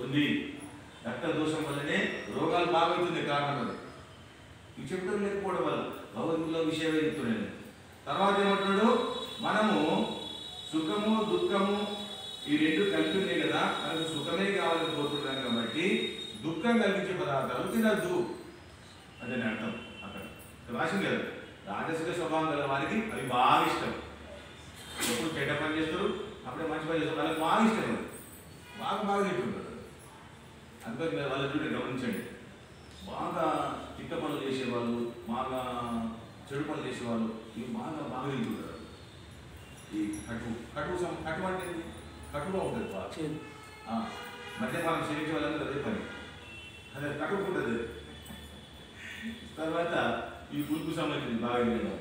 వస్తుంది. రక్త దోషం వల్లనే రోగాలు బాగవుతుంది కారణం అది. ఇవి చెప్పడం లేకపోవడం వల్ల భగవద్గీతలో విషయమే చెప్తున్నాను. తర్వాత ఏమంటున్నాడు, మనము సుఖము దుఃఖము ఈ రెండు కలిపి ఉన్నాయి కదా, మనకు సుఖమే కావాలని కోరుతున్నాం కాబట్టి దుఃఖం కలిగించే పదార్థాలు తినద్దు అదని అర్థం. అక్కడ రాసింది కదా, రాజసిక స్వభావం గల వారికి అవి బాగా ఇష్టం. ఎప్పుడు చెడ్డ పని చేస్తారు, అప్పుడే మంచి పని చేస్తారు, వాళ్ళకి బాగా ఇష్టం. బాగా బాగా తింటుంటారు. అందుకని వాళ్ళ చూడండి, గమనించండి. బాగా తిక్క పనులు చేసేవాళ్ళు, బాగా చెడు పనులు చేసేవాళ్ళు ఇవి బాగా బాగా తింటుంటారు. ఈ కటువు అంటే కటువుగా ఉంటుంది బాగా. మద్యపానం సేవించే వాళ్ళందరూ అదే పని, అదే కటువుకుంటుంది. తర్వాత ఈ పులుపు సంబంధించింది బాగా తినడం,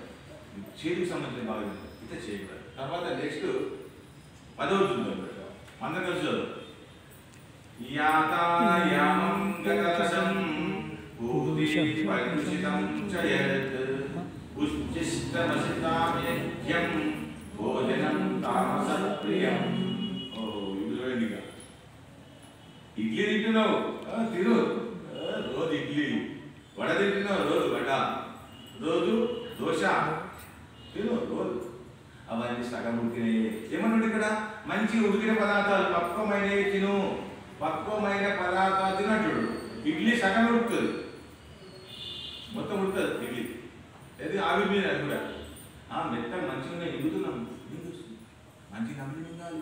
చేదుకు సంబంధించిన బాగా తినడం, ఇట్లా చేయకూడదు. తర్వాత నెక్స్ట్ 10వ చూద్దాం, అందరూ కలిసి చదువు. యాతాయామం గతరసం భూతి పరిషితం చయత్ ఉచ్చిష్టమసితామ్యజ్ఞం భోజనం తామసప్రియం. ఇడ్లీ తింటున్నావు, తిను రోజు ఇడ్లీ. వడ తింటున్నావు, రోజు వడ. రోజు దోశ తిను రోజు. అవన్నీ సగం ఉడికినాయి. ఏమన్నాడు ఇక్కడ, మంచి ఉడికిన పదార్థాలు పక్వమైనవి తిను, పక్వమైన పదార్థాలు తినట్టుడు. ఇడ్లీ సగం ఉడుకుతుంది, మొత్తం ఉడుతుంది ఇడ్లీ. అది ఆవిరి మీద అది కూడా మెత్త మంచిగా ఎగుతున్నాం. మంచి నమిలి మింగాలి.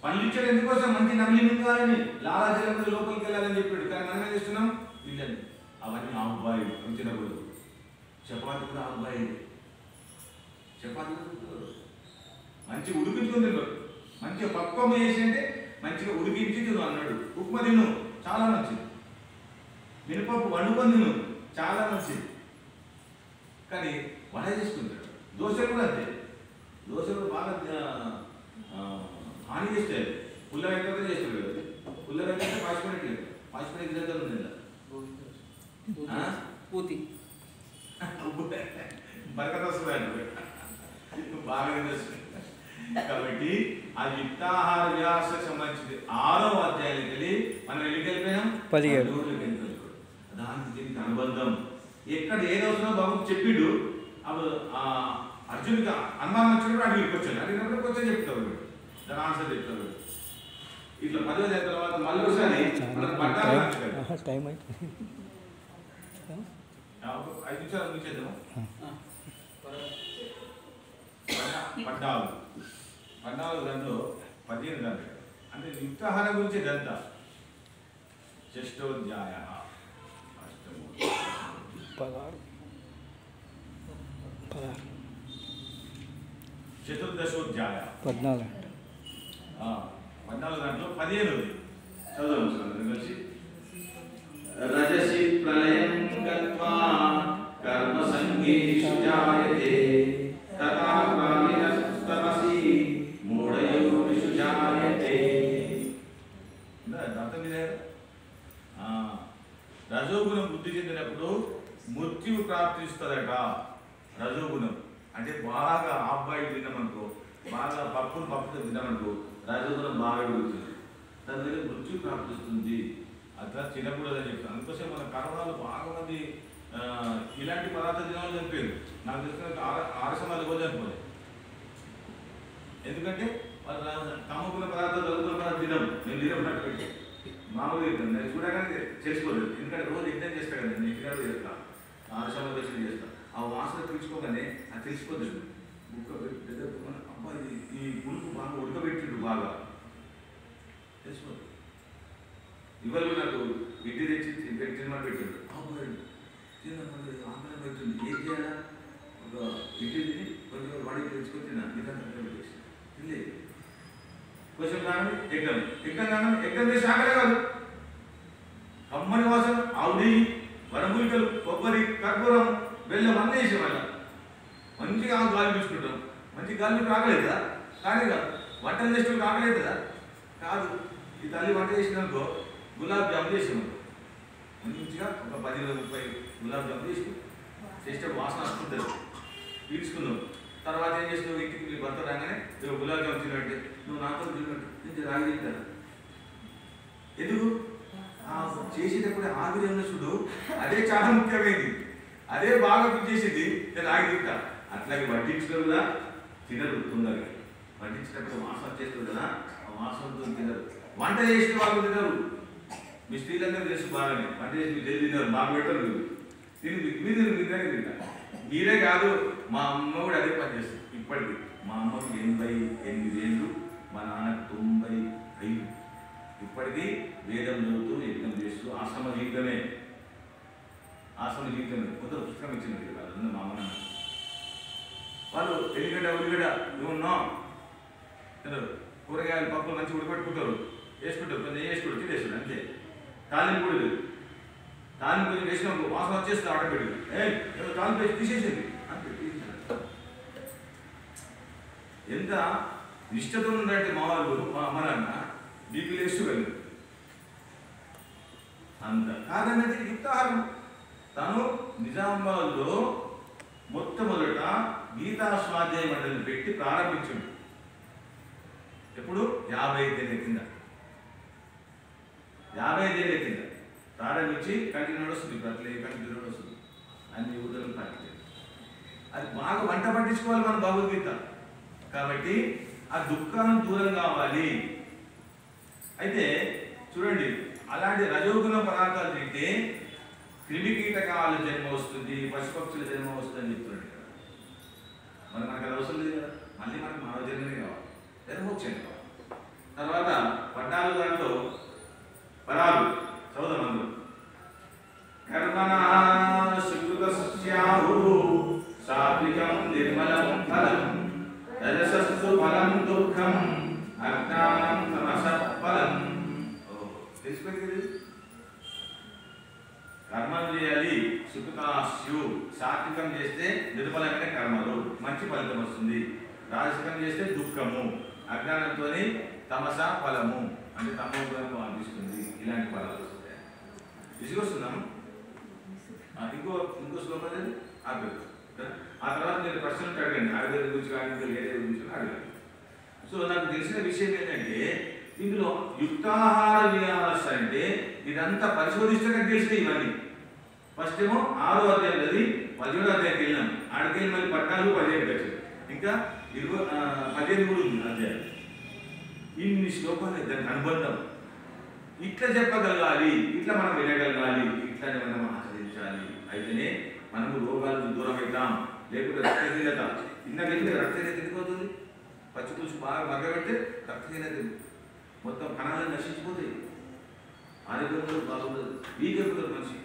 పనులు ఇచ్చాడు ఎందుకోసం, మంచి నమిలి మింగాలని, లాలాజలంలో లోపలికి వెళ్ళాలని చెప్పాడు. కానీ మనం ఏం చేస్తున్నాం, ఇళ్ళని అవన్నీ ఆబ్బాయి తినకూడదు. చపాతి కూడా ఆబ్బాయి, చపాతి మంచిగా ఉడికించుకుని తిన్నాడు. మంచిగా పక్వం చేసి అంటే మంచిగా ఉడికించి తిను అన్నాడు. ఉప్మా తిను, చాలా మంచిది. మినపప్పు వండుకొని తిను, చాలా మంచిది. కానీ వడ చేసుకుంటాడు. దోశలు కూడా అంతే, దోశలు బాగా హాని చేస్తాయి. పుల్ల వెంకటే చేస్తాడు కదా, పుల్ల వెంకటే పాసిపోయినట్లేదు. పాసిపోయిన దగ్గర ఉంది పూతి బరకత వస్తుంది బాగా తెలుస్తుంది. కాబట్టి ఆ యుక్తాహార వ్యాసకు సంబంధించింది 6వ అధ్యాయానికి వెళ్ళి మనం ఎಲ್ಲಿకి వెళ్ళిపోయాం, 17. దానికి దీనికి అనుబంధం ఎక్కడ ఏదవుతుందో బాబు చెప్పిండు. అప్పుడు అర్జునుడికి అనుమానం వచ్చినప్పుడు అడిగికి వచ్చాను, అడిగినప్పుడు కొంచెం చెప్తాడు, దాని ఆన్సర్ చెప్తాడు. ఇట్లా 10వ తర్వాత మళ్ళీ ఒకసారి మనకు పడ్డాలు 5 నిమిషాలు ముగించేద్దాము. పద్నాలుగు దాంట్లో 15 దాంట్లో అంటే యుక్తాహారం గురించి ఇదంతా. షష్టోధ్యాయ, చతుర్దశోధ్యాయ 14 దాంట్లో 15 చదువు కలిసి. రజసి ప్రళయం గత్వా కర్మ సంగీషు జాయతే తథా ప్రాణినస్తమసి మూఢయోనిషు జాయతే. అర్థం ఇదే. రజోగుణం వృద్ధి చెందినప్పుడు మృత్యువు ప్రాప్తిస్తుందట. రజోగుణం అంటే బాగా అబ్బాయి తిన్నామనుకో, బాగా పప్పు తిన్నామనుకో, రజోగుణం బాగా పెరుగుతుంది, దాని మీద మృత్యు ప్రాప్తిస్తుంది. అట్లా తినకూడదని చెప్తాను. అందుకోసం మన కరోనాలో బాగా మంది ఇలాంటి పదార్థాలు తినాలని చెప్పారు. నాకు తెలిసిన 6 సమాలు కూడా అనుకోలేదు. ఎందుకంటే వాళ్ళు తమకున్న పదార్థాలు చదువుకున్న పదార్థాలు తినము. నేను తినమన్నట్టు పెట్టి మామూలుగా తింటాను. నేను చూడగానే చేసుకోలేదు. ఎందుకంటే రోజు యజ్ఞం చేస్తాను కదా, నేను తినడం చేస్తాను, 6 సమాలు దర్శనం చేస్తాను. ఆ వాసన తెలుసుకోగానే అది తెలిసిపోతుంది. అబ్బాయి ఈ పులుపు బాగా ఉడకబెట్టిండు, బాగా తెలిసిపోతుంది. ఇవాళ నాకు ఇడ్లీ తెచ్చి తినమని పెట్టాడు. అబ్బాయి తినమని ఆందోళన అవుతుంది. ఏం చేయాలా, ఒక ఇడ్లీ తిని కొంచెం వాడికి తెచ్చుకొని తిన్నాను. నిజంగా పెట్టేసి తినలేదు. కొంచెం కానీ ఎగ్గం చేసి ఆకలే కాదు, కమ్మని వాసన, ఆవు నెయ్యి, వరమూలికలు, కొబ్బరి, కర్పూరం, బెల్లం అన్నీ వేసే వాళ్ళ మంచిగా గాలి తీసుకుంటాం. మంచి గాలి రాగలేదు కదా, కానీ కాదు. వంటలు చేసిన రాగలేదు కదా, కాదు. ఈ తల్లి వంట చేసినాకో గులాబ్ జామున్ చేసాము, మంచిగా ఒక 10-30 గులాబ్ జామున్ చేస్తే వాసన వస్తుంటుంది, పీల్చుకున్నావు. తర్వాత ఏం చేస్తున్నావు, ఇంటికి భర్త రాగానే గులాబ్ జామున్ తిన్నట్టు నువ్వు నాతో తిన్నట్టు నుంచి రాగి తింటాను. చేసేటప్పుడు ఆవిరి ఉన్న చూడు అదే చాలా ముఖ్యమైనది, అదే బాగా చేసేది నేను ఆగి తింటా. అట్లాగే వడ్డించడం కూడా తినరు తొందరగా, వడ్డించేటప్పుడు వాసన వచ్చేస్తుంది కదా, ఆ వాసనతో తినరు. వంట చేసిన వాళ్ళు తినరు, మీ స్త్రీలందరూ తెలుసు బాగానే, వంట చేసి మీరు జల్ది తినరు, మాకు పెట్టరు మీరు తింటా. మీరే కాదు మా అమ్మ కూడా అదే పని చేస్తుంది ఇప్పటికీ. మా అమ్మకి 88 ఏళ్ళు, మా నాన్నకు 95. ఇప్పటికీ వేదం చదువుతూ యజ్ఞం చేస్తూ ఆశ్రమ జీవితమే కొత్త పుస్తకం ఇచ్చింది వాళ్ళు మా అమ్మ నాన్న. వాళ్ళు ఎల్లిగడ్డ ఉల్లిగడ్డ ఉన్నాం తినరు, కూరగాయలు పప్పులు మంచిగా ఉడకట్టుకుంటారు, వేసుకుంటారు, కొంచెం వేసుకుంటారు, తినేస్తారు అంతే. తాలింపు కూడా లేదు, తాలింపు కొంచెం వేసినప్పుడు వాసన వచ్చేస్తుంది ఆటోమేటిక్, తాలింపు వేసి తీసేసేది అంతే. ఎంత నిష్టతో ఉందంటే మా వాళ్ళు, మా అమ్మ నాన్న బీపీలు వేసుకోగలరు అంత. కాదన్నది యుక్తాహారం. తను నిజామాబాద్లో మొట్టమొదట గీతా స్వాధ్యాయ మండలిని పెట్టి ప్రారంభించాడు. ఎప్పుడు 55 ఏళ్ళ కింద, 55 ఏళ్ళ కింద ప్రారంభించి కంటిన్యూ వస్తుంది. ఇప్పుడు అట్లే కంటిన్యూ వస్తుంది, అన్ని ఊళ్ళలో పాటించారు. అది బాగా వంట పట్టించుకోవాలి మన భగవద్గీత. కాబట్టి ఆ దుఃఖాన్ని దూరం కావాలి. అయితే చూడండి, అలాంటి రజోగుణ పదార్థాలు తింటే క్రిమి కీటకాల జన్మ వస్తుంది, పశుపక్షుల జన్మ వస్తుంది అని చెప్తున్నాడు కదా. మరి మనకు అది అవసరం లేదు కదా, మళ్ళీ మనకు మానవ జన్మనే కావాలి, జన్మోక్షం కావాలి. తర్వాత 14 దాంట్లో పదాలు చదువుదాం అందరూ. కర్మణ సుకృత సస్యాహు సాత్వికం నిర్మలం ఫలం రజసస్సు ఫలం దుఃఖం అజ్ఞానం తమసః ఫలం. తెలిసిపోయింది. కర్మలు చేయాలి, సుఖతాస్యు, సాత్వికం చేస్తే నిర్మలమైన కర్మలు మంచి ఫలితం వస్తుంది, రాజసికం చేస్తే దుఃఖము, అజ్ఞానంతో తమస ఫలము అంటే తమోగుణము అనిపిస్తుంది. ఇలాంటి ఫలాలు వస్తాయి. విసుగొస్తున్నాము. ఇంకో శ్లోకం లేదు ఆయుర్వేదం. ఆ తర్వాత నేను ప్రశ్నలు అడగండి, ఆయుర్వేదం గురించి కానీ ఇంకా వేరే గురించి అడగండి. సో నాకు తెలిసిన విషయం ఏంటంటే, ఇందులో యుక్తాహార విహారస్ అంటే ఇదంతా పరిశోధిస్తే తెలిసిన ఇవన్నీ. ఫస్ట్ ఏమో 6వ అధ్యాయం అది 17వ అధ్యాయంకి వెళ్ళినాం, ఆడికెళ్ళి మళ్ళీ 14, 15 వచ్చాయి, ఇంకా 15 కూడా ఉంది అధ్యాయం. ఇన్ని శ్లోకాలు దానికి అనుబంధం. ఇట్లా చెప్పగలగాలి, ఇట్లా మనం వినగలగాలి, ఇట్లానే మనం ఆచరించాలి. అయితేనే మనము రోగాలకు దూరం అవుతాం. లేకుంటే రక్తహీనత, ఇన్నకెళ్తే రక్తహీనత ఎందుకవుతుంది? పచ్చి పులుసు బాగా మగ్గబెడితే రక్తహీనత మొత్తం కణాలను నశించిపోతాయి, ఆరోగ్యంలో బాగుంటుంది, వీక్ అయిపోతుంది మనిషి.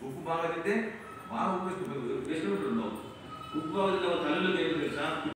ఉప్పు బాగా తింటే బాగా ఉప్పు వేసుకుంటుంది, ఉప్పు బాగా తింటే తల్లులకు ఏమి తెలుసా?